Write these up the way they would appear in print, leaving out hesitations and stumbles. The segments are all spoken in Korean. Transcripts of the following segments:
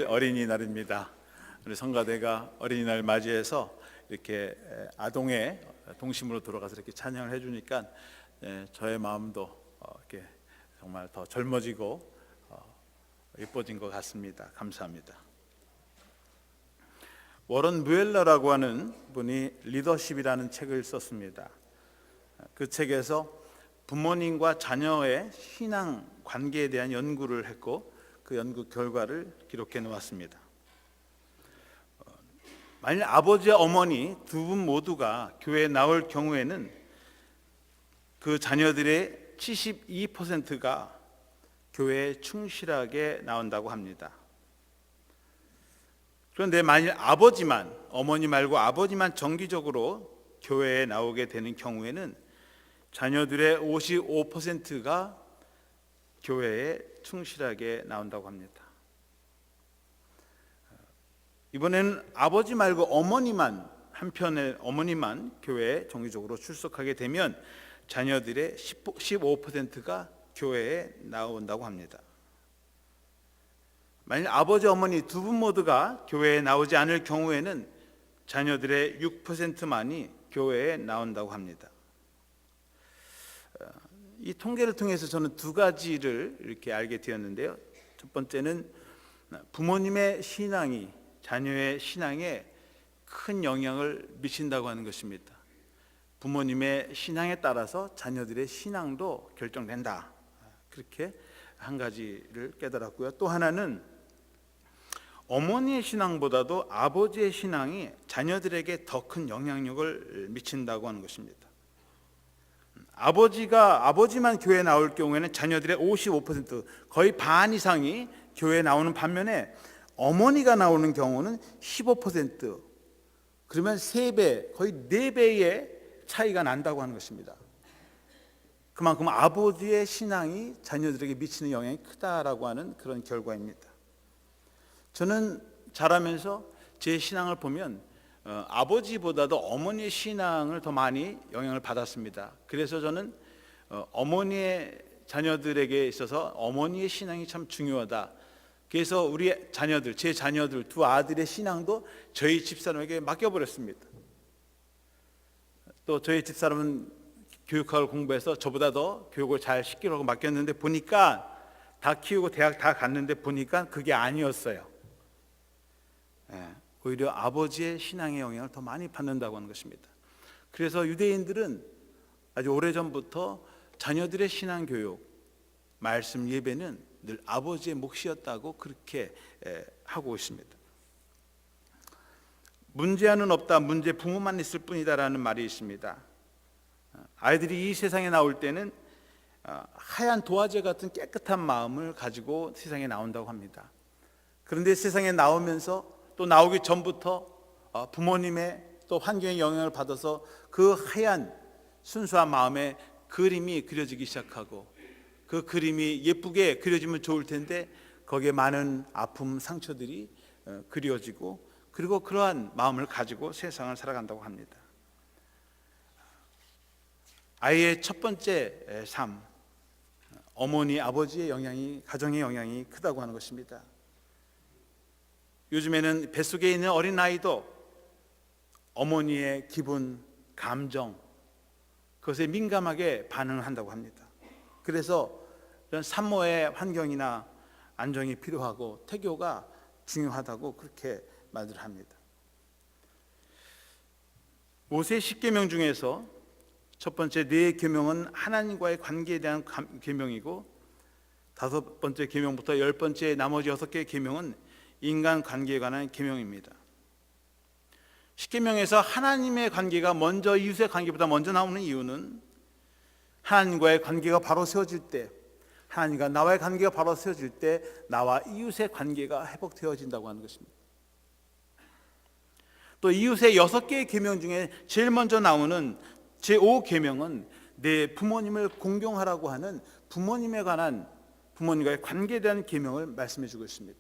어린이날입니다. 우리 성가대가 어린이날 맞이해서 이렇게 아동의 동심으로 들어가서 이렇게 찬양을 해주니까 저의 마음도 이렇게 정말 더 젊어지고 예뻐진 것 같습니다. 감사합니다. 워런 뮤엘러라고 하는 분이 리더십이라는 책을 썼습니다. 그 책에서 부모님과 자녀의 신앙 관계에 대한 연구를 했고 그 연구 결과를 기록해 놓았습니다. 만일 아버지와 어머니 두 분 모두가 교회에 나올 경우에는 그 자녀들의 72%가 교회에 충실하게 나온다고 합니다. 그런데 만일 아버지만, 어머니 말고 아버지만 정기적으로 교회에 나오게 되는 경우에는 자녀들의 55%가 교회에 충실하게 나온다고 합니다. 이번에는 아버지 말고 어머니만, 한편의 어머니만 교회에 정기적으로 출석하게 되면 자녀들의 15%가 교회에 나온다고 합니다. 만일 아버지, 어머니 두 분 모두가 교회에 나오지 않을 경우에는 자녀들의 6%만이 교회에 나온다고 합니다. 이 통계를 통해서 저는 두 가지를 이렇게 알게 되었는데요. 첫 번째는 부모님의 신앙이 자녀의 신앙에 큰 영향을 미친다고 하는 것입니다. 부모님의 신앙에 따라서 자녀들의 신앙도 결정된다. 그렇게 한 가지를 깨달았고요. 또 하나는 어머니의 신앙보다도 아버지의 신앙이 자녀들에게 더 큰 영향력을 미친다고 하는 것입니다. 아버지만 교회에 나올 경우에는 자녀들의 55%, 거의 반 이상이 교회에 나오는 반면에 어머니가 나오는 경우는 15%, 그러면 3배, 거의 4배의 차이가 난다고 하는 것입니다. 그만큼 아버지의 신앙이 자녀들에게 미치는 영향이 크다라고 하는 그런 결과입니다. 저는 자라면서 제 신앙을 보면 아버지보다도 어머니의 신앙을 더 많이 영향을 받았습니다. 그래서 저는 어머니의 자녀들에게 있어서 어머니의 신앙이 참 중요하다. 그래서 우리 자녀들, 제 자녀들 두 아들의 신앙도 저희 집사람에게 맡겨버렸습니다. 또 저희 집사람은 교육학을 공부해서 저보다 더 교육을 잘 시키려고 맡겼는데 보니까 다 키우고 대학 다 갔는데 보니까 그게 아니었어요. 오히려 아버지의 신앙의 영향을 더 많이 받는다고 하는 것입니다. 그래서 유대인들은 아주 오래전부터 자녀들의 신앙 교육, 말씀 예배는 늘 아버지의 몫이었다고 그렇게 하고 있습니다. 문제아는 없다, 문제 부모만 있을 뿐이다라는 말이 있습니다. 아이들이 이 세상에 나올 때는 하얀 도화지 같은 깨끗한 마음을 가지고 세상에 나온다고 합니다. 그런데 세상에 나오면서 또 나오기 전부터 부모님의 또 환경의 영향을 받아서 그 하얀 순수한 마음에 그림이 그려지기 시작하고 그 그림이 예쁘게 그려지면 좋을 텐데 거기에 많은 아픔, 상처들이 그려지고 그리고 그러한 마음을 가지고 세상을 살아간다고 합니다. 아이의 첫 번째 삶, 어머니, 아버지의 영향이, 가정의 영향이 크다고 하는 것입니다. 요즘에는 뱃속에 있는 어린아이도 어머니의 기분, 감정, 그것에 민감하게 반응을 한다고 합니다. 그래서 이런 산모의 환경이나 안정이 필요하고 태교가 중요하다고 그렇게 말을 합니다. 모세 10계명 중에서 첫 번째 4계명은 하나님과의 관계에 대한 계명이고 5번째 계명부터 10번째 나머지 6개의 계명은 인간 관계에 관한 계명입니다. 10계명에서 하나님의 관계가 먼저 이웃의 관계보다 먼저 나오는 이유는 하나님과의 관계가 바로 세워질 때, 하나님과 나와의 관계가 바로 세워질 때 나와 이웃의 관계가 회복되어진다고 하는 것입니다. 또 이웃의 6개의 계명 중에 제일 먼저 나오는 제5계명은 내 부모님을 공경하라고 하는 부모님에 관한, 부모님과의 관계에 대한 계명을 말씀해 주고 있습니다.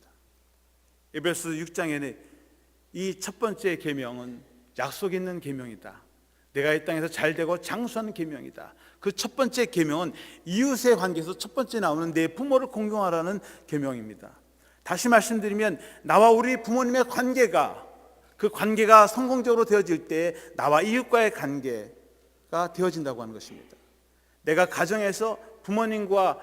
에베소 6장에는 이 첫 번째 계명은 약속 있는 계명이다. 내가 이 땅에서 잘되고 장수하는 계명이다. 그 첫 번째 계명은 이웃의 관계에서 첫 번째 나오는 내 부모를 공경하라는 계명입니다. 다시 말씀드리면 나와 우리 부모님의 관계가, 그 관계가 성공적으로 되어질 때 나와 이웃과의 관계가 되어진다고 하는 것입니다. 내가 가정에서 부모님과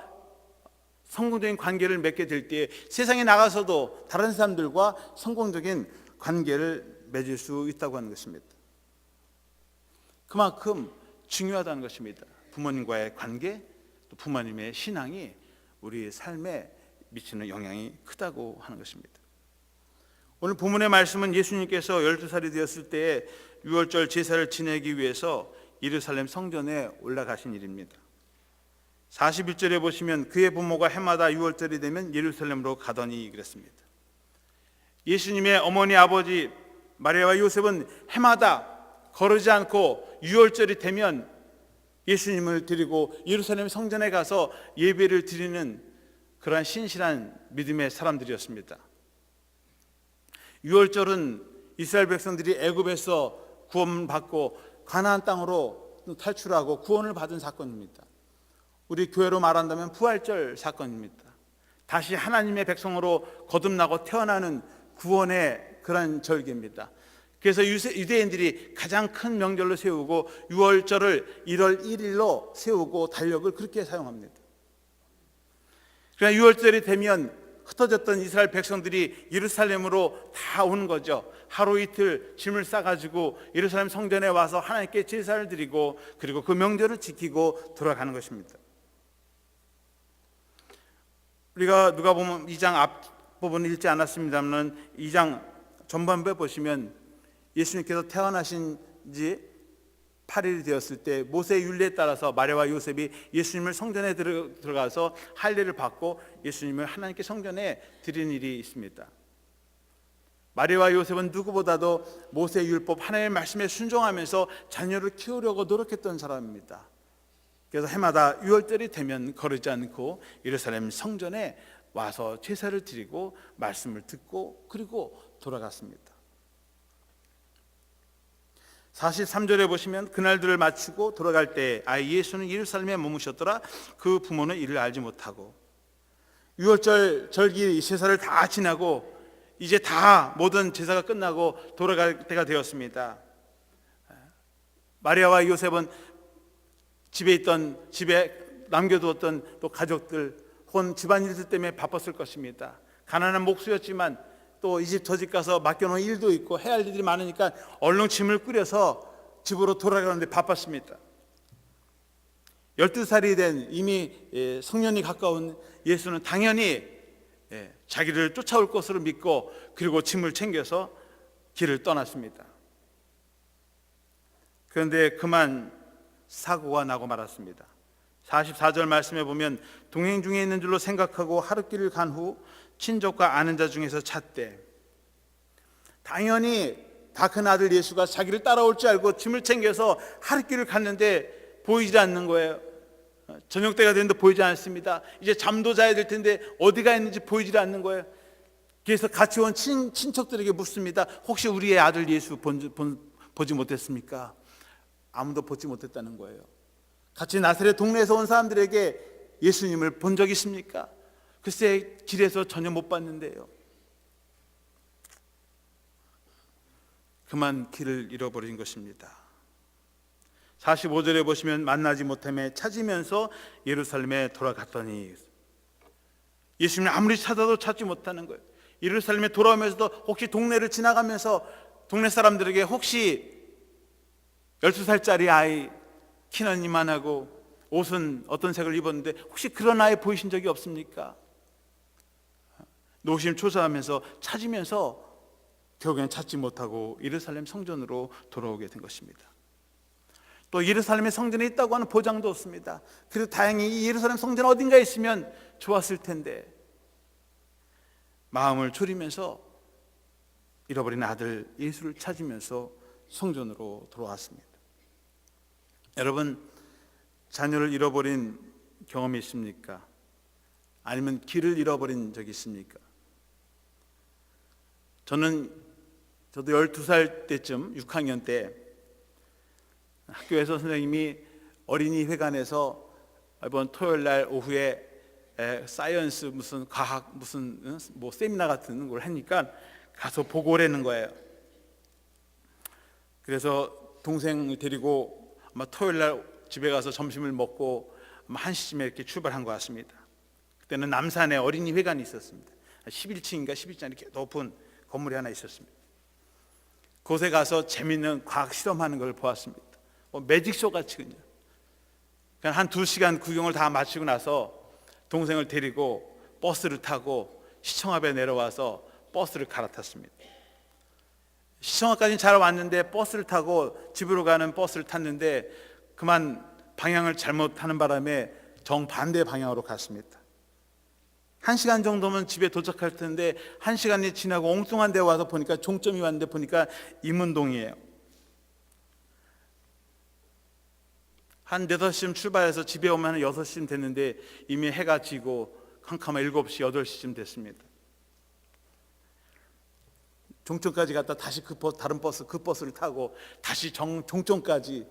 성공적인 관계를 맺게 될 때 세상에 나가서도 다른 사람들과 성공적인 관계를 맺을 수 있다고 하는 것입니다. 그만큼 중요하다는 것입니다. 부모님과의 관계, 또 부모님의 신앙이 우리 삶에 미치는 영향이 크다고 하는 것입니다. 오늘 본문의 말씀은 예수님께서 12살이 되었을 때 유월절 제사를 지내기 위해서 예루살렘 성전에 올라가신 일입니다. 41절에 보시면 그의 부모가 해마다 유월절이 되면 예루살렘으로 가더니 그랬습니다. 예수님의 어머니 아버지 마리아와 요셉은 해마다 거르지 않고 유월절이 되면 예수님을 드리고 예루살렘 성전에 가서 예배를 드리는 그러한 신실한 믿음의 사람들이었습니다. 유월절은 이스라엘 백성들이 애굽에서 구원받고 가나안 땅으로 탈출하고 구원을 받은 사건입니다. 우리 교회로 말한다면 부활절 사건입니다. 다시 하나님의 백성으로 거듭나고 태어나는 구원의 그런 절기입니다. 그래서 유대인들이 가장 큰 명절로 세우고 유월절을 1월 1일로 세우고 달력을 그렇게 사용합니다. 그러나 유월절이 되면 흩어졌던 이스라엘 백성들이 예루살렘으로 다 오는 거죠. 하루 이틀 짐을 싸가지고 예루살렘 성전에 와서 하나님께 제사를 드리고 그리고 그 명절을 지키고 돌아가는 것입니다. 우리가 누가복음 2장 앞부분을 읽지 않았습니다만 2장 전반부에 보시면 예수님께서 태어나신 지 8일이 되었을 때 모세의 율례에 따라서 마리아와 요셉이 예수님을 성전에 들어가서 할례를 받고 예수님을 하나님께 성전에 드리는 일이 있습니다. 마리아와 요셉은 누구보다도 모세의 율법 하나님의 말씀에 순종하면서 자녀를 키우려고 노력했던 사람입니다. 그래서 해마다 유월절이 되면 거르지 않고 예루살렘 성전에 와서 제사를 드리고 말씀을 듣고 그리고 돌아갔습니다. 43절에 보시면 그날들을 마치고 돌아갈 때 예수는 예루살렘에 머무셨더라. 그 부모는 이를 알지 못하고 유월절 절기 제사를 다 지나고 이제 다 모든 제사가 끝나고 돌아갈 때가 되었습니다. 마리아와 요셉은 집에 남겨두었던 또 가족들 혹은 집안일들 때문에 바빴을 것입니다. 가난한 목수였지만 또 이 집 저 집 가서 맡겨놓은 일도 있고 해야 할 일이 많으니까 얼른 짐을 꾸려서 집으로 돌아가는데 바빴습니다. 12살이 된 이미 성년이 가까운 예수는 당연히 자기를 쫓아올 것으로 믿고 그리고 짐을 챙겨서 길을 떠났습니다. 그런데 그만 사고가 나고 말았습니다. 44절 말씀에 보면 동행 중에 있는 줄로 생각하고 하룻길을 간 후 친족과 아는 자 중에서 찾되 당연히 다 큰 아들 예수가 자기를 따라올 줄 알고 짐을 챙겨서 하룻길을 갔는데 보이지 않는 거예요. 저녁 때가 됐는데 보이지 않습니다. 이제 잠도 자야 될 텐데 어디가 있는지 보이지 않는 거예요. 그래서 같이 온 친척들에게 묻습니다. 혹시 우리의 아들 예수 보지 못했습니까? 아무도 보지 못했다는 거예요. 같이 나사렛 동네에서 온 사람들에게 예수님을 본 적 있습니까? 글쎄 길에서 전혀 못 봤는데요. 그만 길을 잃어버린 것입니다. 45절에 보시면 만나지 못함에 찾으면서 예루살렘에 돌아갔더니 예수님을 아무리 찾아도 찾지 못하는 거예요. 예루살렘에 돌아오면서도 혹시 동네를 지나가면서 동네 사람들에게 혹시 12살짜리 아이 키는 이만하고 옷은 어떤 색을 입었는데 혹시 그런 아이 보이신 적이 없습니까? 노심초사하면서 찾으면서 결국엔 찾지 못하고 예루살렘 성전으로 돌아오게 된 것입니다. 또 예루살렘의 성전에 있다고 하는 보장도 없습니다. 그래도 다행히 이 예루살렘 성전 어딘가에 있으면 좋았을 텐데 마음을 졸이면서 잃어버린 아들 예수를 찾으면서 성전으로 돌아왔습니다. 여러분, 자녀를 잃어버린 경험이 있습니까? 아니면 길을 잃어버린 적이 있습니까? 저도 12살 때쯤 6학년 때 학교에서 선생님이 어린이 회관에서 이번 토요일 날 오후에 사이언스 무슨 과학 무슨 뭐 세미나 같은 걸 하니까 가서 보고 오라는 거예요. 그래서 동생을 데리고 아마 토요일 날 집에 가서 점심을 먹고 아마 1시쯤에 이렇게 출발한 것 같습니다. 그때는 남산에 어린이 회관이 있었습니다. 11층인가 12층 이렇게 높은 건물이 하나 있었습니다. 그곳에 가서 재미있는 과학 실험하는 걸 보았습니다. 매직쇼 같이 그냥 한 2시간 구경을 다 마치고 나서 동생을 데리고 버스를 타고 시청 앞에 내려와서 버스를 갈아탔습니다. 시청 앞까지는 잘 왔는데 버스를 타고 집으로 가는 버스를 탔는데 그만 방향을 잘못하는 바람에 정반대 방향으로 갔습니다. 1시간 정도면 집에 도착할 텐데 1시간이 지나고 엉뚱한 데 와서 보니까 종점이 왔는데 보니까 임은동이에요. 한 4-5시쯤 출발해서 집에 오면 한 6시쯤 됐는데 이미 해가 지고 캄캄한 7시, 8시쯤 됐습니다. 종점까지 갔다 다시 다른 버스, 그 버스를 타고 다시 종점까지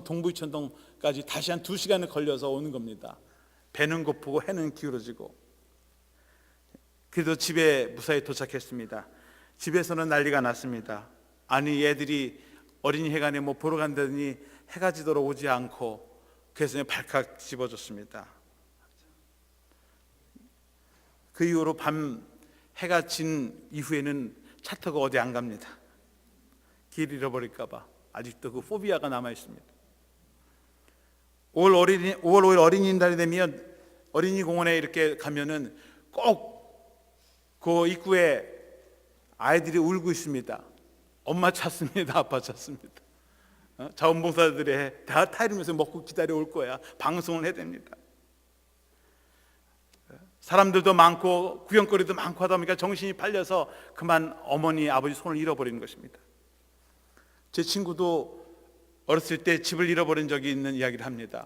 동부 이천동까지 다시 한 2시간을 걸려서 오는 겁니다. 배는 고프고 해는 기울어지고. 그래도 집에 무사히 도착했습니다. 집에서는 난리가 났습니다. 아니 얘들이 어린이회관에 뭐 보러 간다더니 해가 지도록 오지 않고 그래서 발칵 집어줬습니다. 그 이후로 밤 해가 진 이후에는 차 타고 어디 안 갑니다. 길 잃어버릴까 봐 아직도 그 포비아가 남아 있습니다. 5월 5일 어린이날이 되면 어린이공원에 이렇게 가면은 꼭 그 입구에 아이들이 울고 있습니다. 엄마 찾습니다. 아빠 찾습니다. 자원봉사자들이 다 타이르면서 먹고 기다려 올 거야. 방송을 해야 됩니다. 사람들도 많고 구경거리도 많고 하다 보니까 정신이 팔려서 그만 어머니 아버지 손을 잃어버리는 것입니다. 제 친구도 어렸을 때 집을 잃어버린 적이 있는 이야기를 합니다.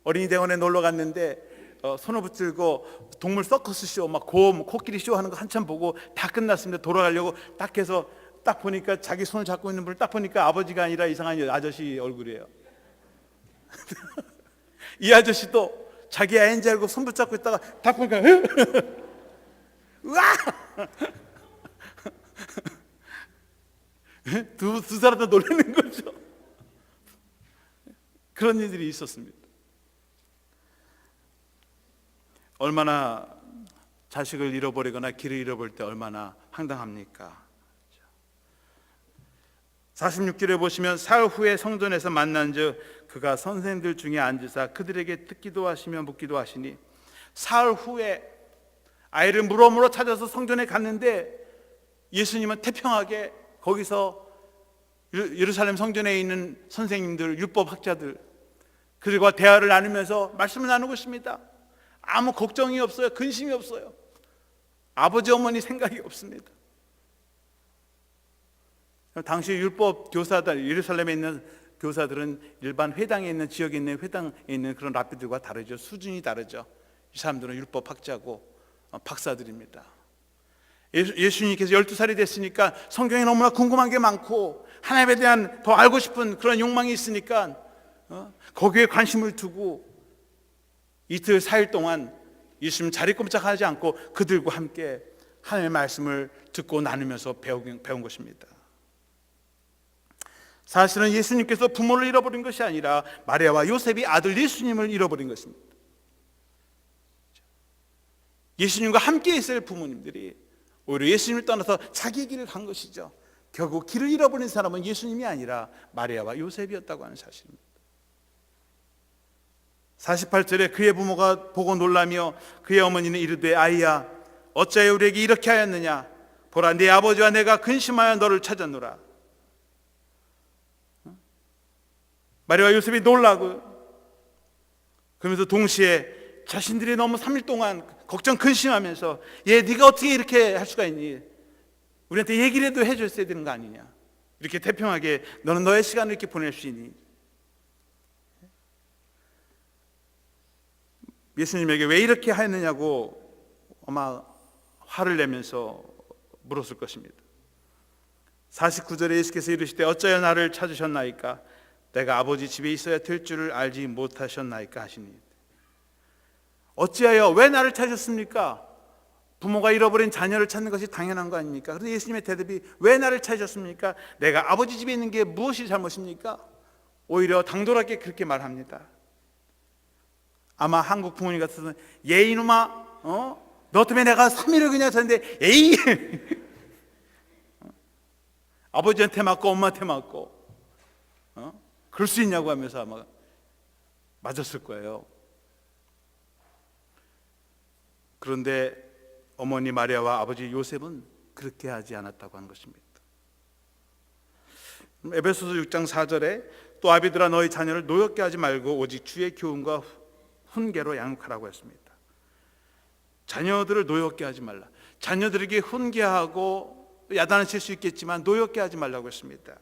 어린이 대원에 놀러 갔는데 손을 붙들고 동물 서커스 쇼 막 곰 코끼리 쇼 하는 거 한참 보고 다 끝났습니다. 돌아가려고 딱 해서 딱 보니까 자기 손을 잡고 있는 분을 딱 보니까 아버지가 아니라 이상한 아저씨 얼굴이에요. 이 아저씨도 자기 애인 줄 알고 손 붙잡고 있다가 딱 보니까 으아! 두 사람 다 놀라는 거죠. 그런 일들이 있었습니다. 얼마나 자식을 잃어버리거나 길을 잃어버릴 때 얼마나 황당합니까? 46절에 보시면 사흘 후에 성전에서 만난즉 그가 선생들 중에 앉으사 그들에게 듣기도 하시며 묻기도 하시니, 사흘 후에 아이를 물어물어 찾아서 성전에 갔는데 예수님은 태평하게 거기서 예루살렘 성전에 있는 선생님들, 율법학자들 그들과 대화를 나누면서 말씀을 나누고 있습니다. 아무 걱정이 없어요. 근심이 없어요. 아버지 어머니 생각이 없습니다. 당시 율법 교사들, 예루살렘에 있는 교사들은 일반 회당에 있는 지역에 있는 회당에 있는 그런 랍비들과 다르죠. 수준이 다르죠. 이 사람들은 율법학자고 박사들입니다. 예수님께서 12살이 됐으니까 성경에 너무나 궁금한 게 많고 하나님에 대한 더 알고 싶은 그런 욕망이 있으니까 거기에 관심을 두고 이틀 4일 동안 예수님 자리 꼼짝하지 않고 그들과 함께 하나님의 말씀을 듣고 나누면서 배운 것입니다. 사실은 예수님께서 부모를 잃어버린 것이 아니라 마리아와 요셉이 아들 예수님을 잃어버린 것입니다. 예수님과 함께 있을 부모님들이 오히려 예수님을 떠나서 자기 길을 간 것이죠. 결국 길을 잃어버린 사람은 예수님이 아니라 마리아와 요셉이었다고 하는 사실입니다. 48절에 그의 부모가 보고 놀라며 그의 어머니는 이르되 아이야 어찌하여 우리에게 이렇게 하였느냐, 보라 네 아버지와 내가 근심하여 너를 찾았노라. 마리아와 요셉이 놀라고 그러면서 동시에 자신들이 너무 3일 동안 걱정 근심하면서 얘 네가 어떻게 이렇게 할 수가 있니, 우리한테 얘기라도 해줬어야 되는 거 아니냐, 이렇게 태평하게 너는 너의 시간을 이렇게 보낼 수 있니. 예수님에게 왜 이렇게 하였느냐고 아마 화를 내면서 물었을 것입니다. 49절에 예수께서 이르시되 어찌하여 나를 찾으셨나이까, 내가 아버지 집에 있어야 될 줄을 알지 못하셨나이까 하시니, 어찌하여 왜 나를 찾으셨습니까? 부모가 잃어버린 자녀를 찾는 것이 당연한 거 아닙니까? 그런데 예수님의 대답이 왜 나를 찾으셨습니까? 내가 아버지 집에 있는 게 무엇이 잘못입니까? 오히려 당돌하게 그렇게 말합니다. 아마 한국 부모님 같아서는 얘 이놈아, 너 때문에 내가 3일을 그냥 잤는데 에이 아버지한테 맞고 엄마한테 맞고 그럴 수 있냐고 하면서 아마 맞았을 거예요. 그런데 어머니 마리아와 아버지 요셉은 그렇게 하지 않았다고 하는 것입니다. 에베소서 6장 4절에 또 아비들아 너희 자녀를 노엽게 하지 말고 오직 주의 교훈과 훈계로 양육하라고 했습니다. 자녀들을 노엽게 하지 말라. 자녀들에게 훈계하고 야단을 칠 수 있겠지만 노엽게 하지 말라고 했습니다.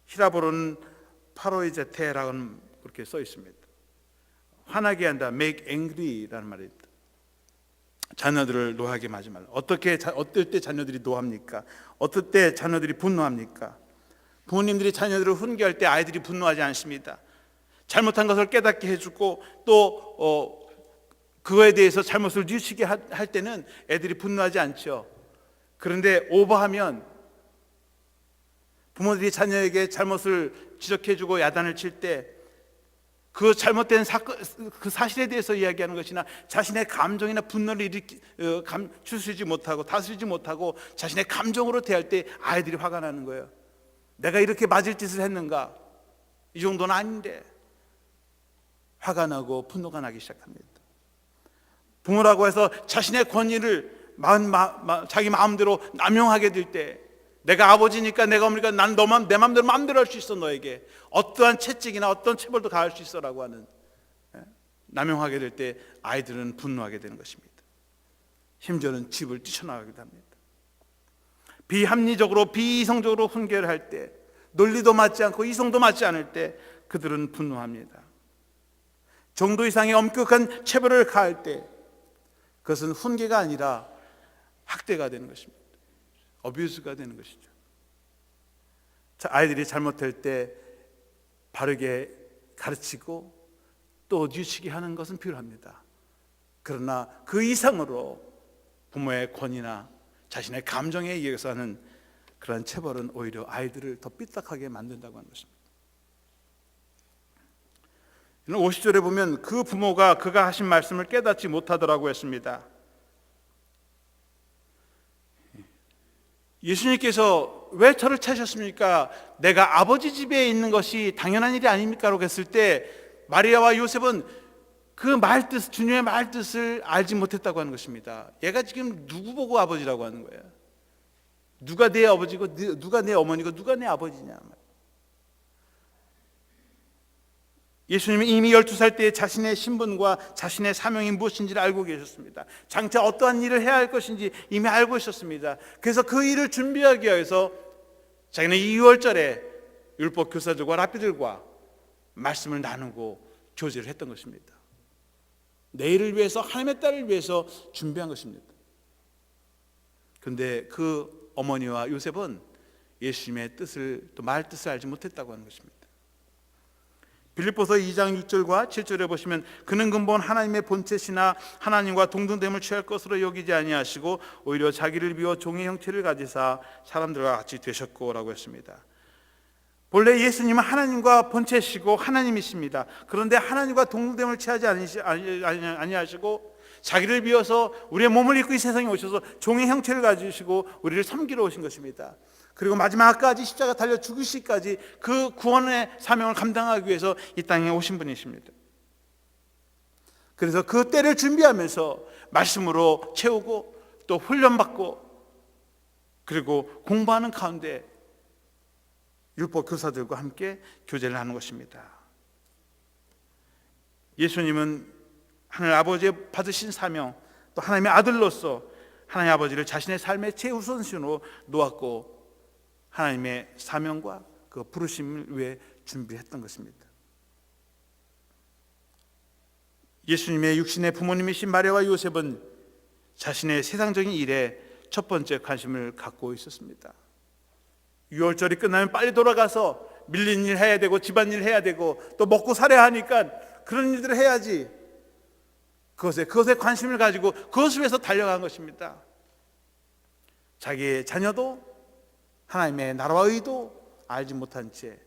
히라보로는 파로이제테라고 그렇게 써 있습니다. 화나게 한다, make angry라는 말입니다. 자녀들을 노하게 하지 말라. 어떨 때 자녀들이 노합니까? 어떨 때 자녀들이 분노합니까? 부모님들이 자녀들을 훈계할 때 아이들이 분노하지 않습니다. 잘못한 것을 깨닫게 해주고 또 그거에 대해서 잘못을 뉘우치게 할 때는 애들이 분노하지 않죠. 그런데 오버하면 부모들이 자녀에게 잘못을 지적해주고 야단을 칠 때 그 잘못된 그 사실에 대해서 이야기하는 것이나 자신의 감정이나 분노를 추스르지 못하고 다스리지 못하고 자신의 감정으로 대할 때 아이들이 화가 나는 거예요. 내가 이렇게 맞을 짓을 했는가? 이 정도는 아닌데 화가 나고 분노가 나기 시작합니다. 부모라고 해서 자신의 권위를 자기 마음대로 남용하게 될 때 내가 아버지니까 내가 어머니까 난 너만 내 마음대로 할 수 있어. 너에게 어떠한 채찍이나 어떤 체벌도 가할 수 있어라고 하는 남용하게 될 때 아이들은 분노하게 되는 것입니다. 심지어는 집을 뛰쳐나가기도 합니다. 비합리적으로 비이성적으로 훈계를 할 때 논리도 맞지 않고 이성도 맞지 않을 때 그들은 분노합니다. 정도 이상의 엄격한 체벌을 가할 때 그것은 훈계가 아니라 학대가 되는 것입니다. 어뷰스가 되는 것이죠. 아이들이 잘못할 때 바르게 가르치고 또 뉘우치게 하는 것은 필요합니다. 그러나 그 이상으로 부모의 권위나 자신의 감정에 의해서 하는 그러한 체벌은 오히려 아이들을 더 삐딱하게 만든다고 하는 것입니다. 50절에 보면 그 부모가 그가 하신 말씀을 깨닫지 못하더라고 했습니다. 예수님께서 왜 저를 찾으셨습니까? 내가 아버지 집에 있는 것이 당연한 일이 아닙니까? 라고 했을 때 마리아와 요셉은 그 말뜻, 주님의 말뜻을 알지 못했다고 하는 것입니다. 얘가 지금 누구 보고 아버지라고 하는 거예요? 누가 내 아버지고 누가 내 어머니고 누가 내 아버지냐. 예수님은 이미 12살 때 자신의 신분과 자신의 사명이 무엇인지를 알고 계셨습니다. 장차 어떠한 일을 해야 할 것인지 이미 알고 있었습니다. 그래서 그 일을 준비하기 위해서 자기는 2월절에 율법 교사들과 랍비들과 말씀을 나누고 교제를 했던 것입니다. 내일을 위해서, 하나님의 딸을 위해서 준비한 것입니다. 그런데 그 어머니와 요셉은 예수님의 뜻을, 또 말 뜻을 알지 못했다고 하는 것입니다. 빌립보서 2장 6절과 7절에 보시면 그는 근본 하나님의 본체시나 하나님과 동등됨을 취할 것으로 여기지 아니하시고 오히려 자기를 비워 종의 형체를 가지사 사람들과 같이 되셨고 라고 했습니다. 본래 예수님은 하나님과 본체시고 하나님이십니다. 그런데 하나님과 동등됨을 취하지 아니하시고 자기를 비워서 우리의 몸을 입고 이 세상에 오셔서 종의 형체를 가지시고 우리를 섬기러 오신 것입니다. 그리고 마지막까지 십자가 달려 죽으시기까지 그 구원의 사명을 감당하기 위해서 이 땅에 오신 분이십니다. 그래서 그 때를 준비하면서 말씀으로 채우고 또 훈련받고 그리고 공부하는 가운데 율법 교사들과 함께 교제를 하는 것입니다. 예수님은 하나님 아버지의 받으신 사명, 또 하나님의 아들로서 하나님 아버지를 자신의 삶의 최우선순위로 놓았고 하나님의 사명과 그 부르심을 위해 준비했던 것입니다. 예수님의 육신의 부모님이신 마리아와 요셉은 자신의 세상적인 일에 첫 번째 관심을 갖고 있었습니다. 6월절이 끝나면 빨리 돌아가서 밀린 일 해야 되고 집안일 해야 되고 또 먹고 살아야 하니까 그런 일들을 해야지. 그것에 관심을 가지고 그것을 위해서 달려간 것입니다. 자기의 자녀도 하나님의 나라와 의도 알지 못한 채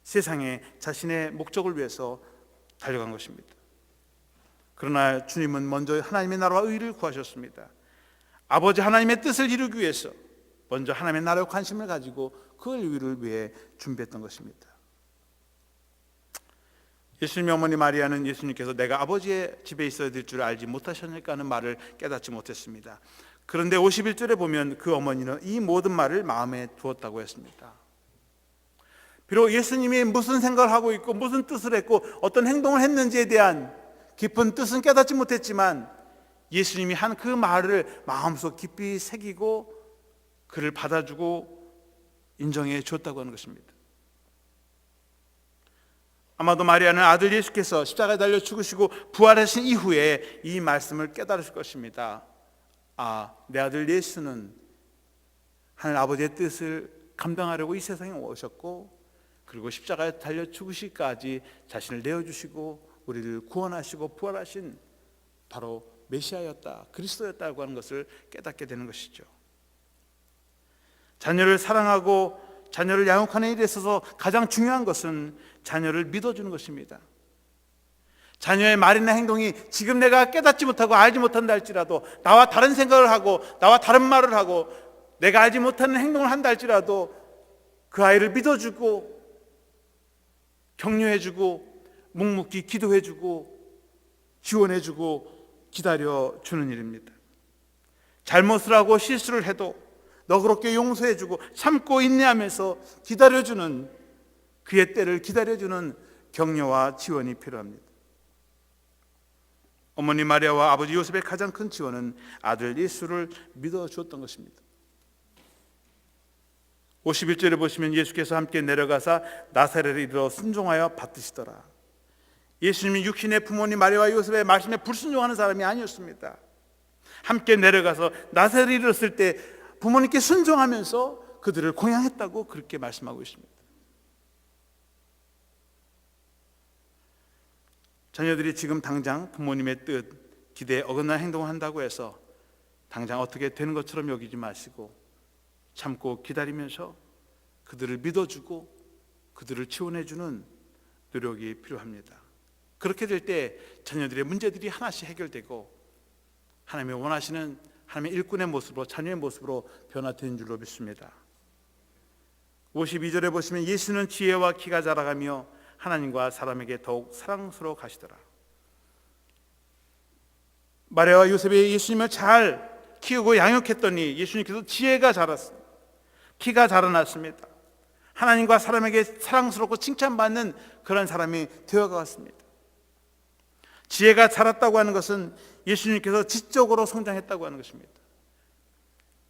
세상에 자신의 목적을 위해서 달려간 것입니다. 그러나 주님은 먼저 하나님의 나라와 의를 구하셨습니다. 아버지 하나님의 뜻을 이루기 위해서 먼저 하나님의 나라에 관심을 가지고 그 의를 위해 준비했던 것입니다. 예수님의 어머니 마리아는 예수님께서 내가 아버지의 집에 있어야 될 줄 알지 못하셨을까 하는 말을 깨닫지 못했습니다. 그런데 51절에 보면 그 어머니는 이 모든 말을 마음에 두었다고 했습니다. 비록 예수님이 무슨 생각을 하고 있고 무슨 뜻을 했고 어떤 행동을 했는지에 대한 깊은 뜻은 깨닫지 못했지만 예수님이 한 그 말을 마음속 깊이 새기고 그를 받아주고 인정해 줬다고 하는 것입니다. 아마도 마리아는 아들 예수께서 십자가에 달려 죽으시고 부활하신 이후에 이 말씀을 깨달으실 것입니다. 아, 내 아들 예수는 하늘 아버지의 뜻을 감당하려고 이 세상에 오셨고 그리고 십자가에 달려 죽으시기까지 자신을 내어주시고 우리를 구원하시고 부활하신 바로 메시아였다, 그리스도였다고 하는 것을 깨닫게 되는 것이죠. 자녀를 사랑하고 자녀를 양육하는 일에 있어서 가장 중요한 것은 자녀를 믿어주는 것입니다. 자녀의 말이나 행동이 지금 내가 깨닫지 못하고 알지 못한다 할지라도 나와 다른 생각을 하고 나와 다른 말을 하고 내가 알지 못하는 행동을 한다 할지라도 그 아이를 믿어주고 격려해주고 묵묵히 기도해주고 지원해주고 기다려주는 일입니다. 잘못을 하고 실수를 해도 너그럽게 용서해주고 참고 인내하면서 기다려주는 그의 때를 기다려주는 격려와 지원이 필요합니다. 어머니 마리아와 아버지 요셉의 가장 큰 지원은 아들 예수를 믿어주었던 것입니다. 51절에 보시면 예수께서 함께 내려가사 나사렛에 이르러 순종하여 받드시더라. 예수님이 육신의 부모님 마리아와 요셉의 말씀에 불순종하는 사람이 아니었습니다. 함께 내려가서 나사렛에 이르렀을 때 부모님께 순종하면서 그들을 공양했다고 그렇게 말씀하고 있습니다. 자녀들이 지금 당장 부모님의 뜻, 기대에 어긋난 행동을 한다고 해서 당장 어떻게 되는 것처럼 여기지 마시고 참고 기다리면서 그들을 믿어주고 그들을 지원해주는 노력이 필요합니다. 그렇게 될 때 자녀들의 문제들이 하나씩 해결되고 하나님이 원하시는 하나님의 일꾼의 모습으로 자녀의 모습으로 변화되는 줄로 믿습니다. 52절에 보시면 예수는 지혜와 키가 자라가며 하나님과 사람에게 더욱 사랑스러워 가시더라. 마리아와 요셉이 예수님을 잘 키우고 양육했더니 예수님께서 지혜가 자랐습니다. 키가 자라났습니다. 하나님과 사람에게 사랑스럽고 칭찬받는 그런 사람이 되어갔습니다. 지혜가 자랐다고 하는 것은 예수님께서 지적으로 성장했다고 하는 것입니다.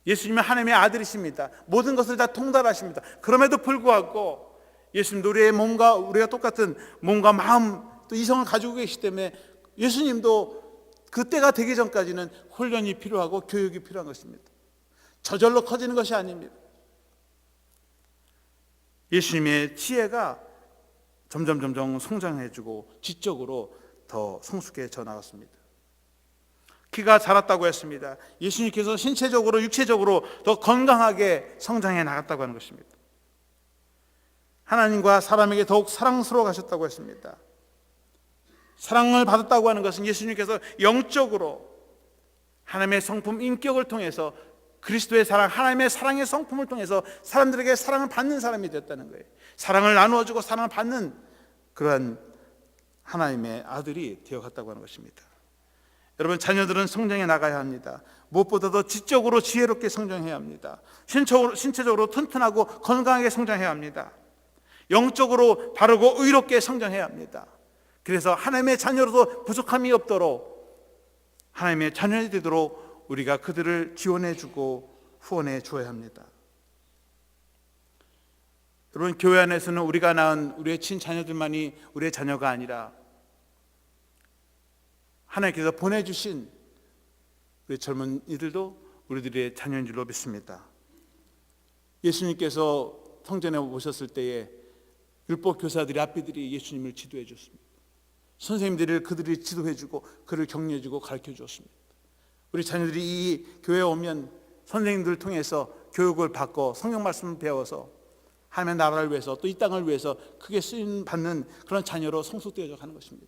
예수님은 하나님의 아들이십니다. 모든 것을 다 통달하십니다. 그럼에도 불구하고 예수님도 우리의 몸과 우리가 똑같은 몸과 마음 또 이성을 가지고 계시기 때문에 예수님도 그때가 되기 전까지는 훈련이 필요하고 교육이 필요한 것입니다. 저절로 커지는 것이 아닙니다. 예수님의 지혜가 점점 성장해지고 지적으로 더 성숙해져 나갔습니다. 키가 자랐다고 했습니다. 예수님께서 신체적으로 육체적으로 더 건강하게 성장해 나갔다고 하는 것입니다. 하나님과 사람에게 더욱 사랑스러워 가셨다고 했습니다. 사랑을 받았다고 하는 것은 예수님께서 영적으로 하나님의 성품 인격을 통해서 그리스도의 사랑, 하나님의 사랑의 성품을 통해서 사람들에게 사랑을 받는 사람이 되었다는 거예요. 사랑을 나누어주고 사랑을 받는 그러한 하나님의 아들이 되어갔다고 하는 것입니다. 여러분, 자녀들은 성장해 나가야 합니다. 무엇보다도 지적으로 지혜롭게 성장해야 합니다. 신체적으로 튼튼하고 건강하게 성장해야 합니다. 영적으로 바르고 의롭게 성장해야 합니다. 그래서 하나님의 자녀로도 부족함이 없도록 하나님의 자녀이 되도록 우리가 그들을 지원해주고 후원해 주어야 합니다. 여러분, 교회 안에서는 우리가 낳은 우리의 친자녀들만이 우리의 자녀가 아니라 하나님께서 보내주신 우리 젊은 이들도 우리들의 자녀인 줄로 믿습니다. 예수님께서 성전에 오셨을 때에 율법 교사들이 랍비들이 예수님을 지도해 줬습니다. 선생님들이 그들이 지도해주고 그를 격려해주고 가르쳐 주었습니다. 우리 자녀들이 이 교회에 오면 선생님들을 통해서 교육을 받고 성경 말씀을 배워서 하나님의 나라를 위해서 또 이 땅을 위해서 크게 쓰임 받는 그런 자녀로 성숙되어져 가는 것입니다.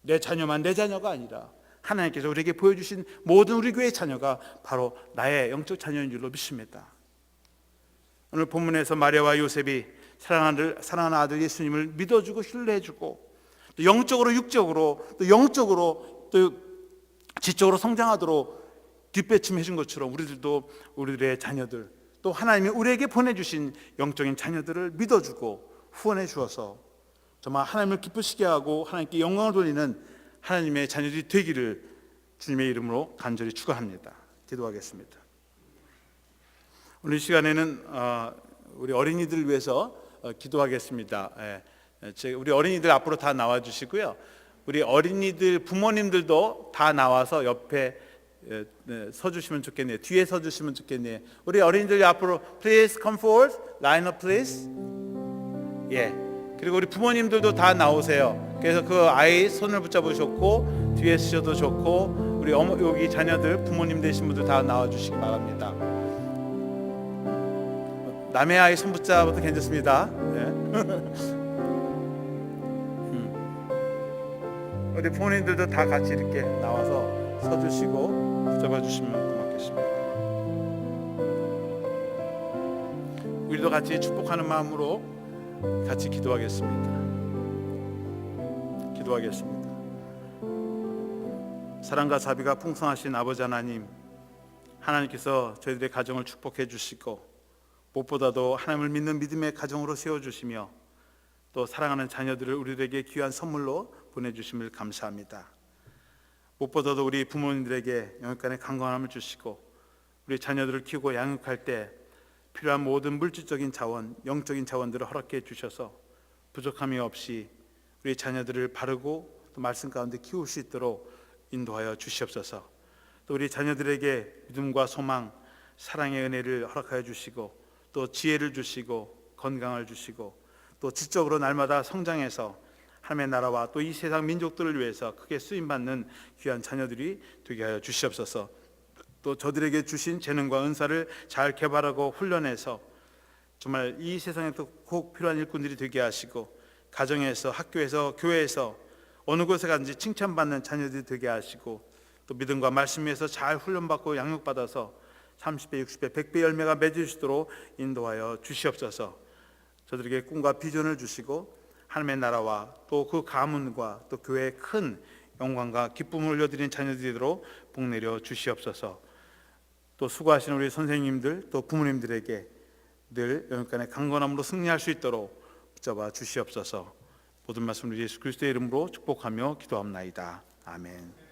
내 자녀만 내 자녀가 아니라 하나님께서 우리에게 보여주신 모든 우리 교회의 자녀가 바로 나의 영적 자녀인 줄로 믿습니다. 오늘 본문에서 마리아와 요셉이 사랑하는 아들 예수님을 믿어주고 신뢰해주고 또 영적으로 육적으로 또 영적으로 또 지적으로 성장하도록 뒷받침해 준 것처럼 우리들도 우리들의 자녀들 또 하나님이 우리에게 보내주신 영적인 자녀들을 믿어주고 후원해 주어서 정말 하나님을 기쁘시게 하고 하나님께 영광을 돌리는 하나님의 자녀들이 되기를 주님의 이름으로 간절히 축원합니다. 기도하겠습니다. 오늘 이 시간에는 우리 어린이들을 위해서 기도하겠습니다. 우리 어린이들 앞으로 다 나와 주시고요. 우리 어린이들 부모님들도 다 나와서 옆에 서주시면 좋겠네요. 뒤에 서주시면 좋겠네요. 우리 어린이들 앞으로 please come forward, line up please. 예. 그리고 우리 부모님들도 다 나오세요. 그래서 그 아이 손을 붙잡으셨고 뒤에 쓰셔도 좋고 우리 여기 자녀들 부모님 되신 분들 다 나와주시기 바랍니다. 남의 아이 손 붙잡아도 괜찮습니다. 네. 우리 부모님들도 다 같이 이렇게 나와서 서주시고 붙잡아주시면 고맙겠습니다. 우리도 같이 축복하는 마음으로 같이 기도하겠습니다. 사랑과 자비가 풍성하신 아버지 하나님, 하나님께서 저희들의 가정을 축복해 주시고 무엇보다도 하나님을 믿는 믿음의 가정으로 세워주시며 또 사랑하는 자녀들을 우리들에게 귀한 선물로 보내주심을 감사합니다. 무엇보다도 우리 부모님들에게 영육간의 강건함을 주시고 우리 자녀들을 키우고 양육할 때 필요한 모든 물질적인 자원, 영적인 자원들을 허락해 주셔서 부족함이 없이 우리 자녀들을 바르고 또 말씀 가운데 키울 수 있도록 인도하여 주시옵소서. 또 우리 자녀들에게 믿음과 소망, 사랑의 은혜를 허락하여 주시고 또 지혜를 주시고 건강을 주시고 또 지적으로 날마다 성장해서 하나님의 나라와 또 이 세상 민족들을 위해서 크게 쓰임받는 귀한 자녀들이 되게 하여 주시옵소서. 또 저들에게 주신 재능과 은사를 잘 개발하고 훈련해서 정말 이 세상에도 꼭 필요한 일꾼들이 되게 하시고 가정에서 학교에서 교회에서 어느 곳에 간지 칭찬받는 자녀들이 되게 하시고 또 믿음과 말씀 위에서 잘 훈련받고 양육받아서 30배, 60배, 100배 열매가 맺으시도록 인도하여 주시옵소서. 저들에게 꿈과 비전을 주시고 하나님의 나라와 또 그 가문과 또 교회의 큰 영광과 기쁨을 올려드리는 자녀들이 되도록 복내려 주시옵소서. 또 수고하시는 우리 선생님들 또 부모님들에게 늘 영육간의 강건함으로 승리할 수 있도록 붙잡아 주시옵소서. 모든 말씀 우리 예수 그리스도의 이름으로 축복하며 기도합나이다. 아멘.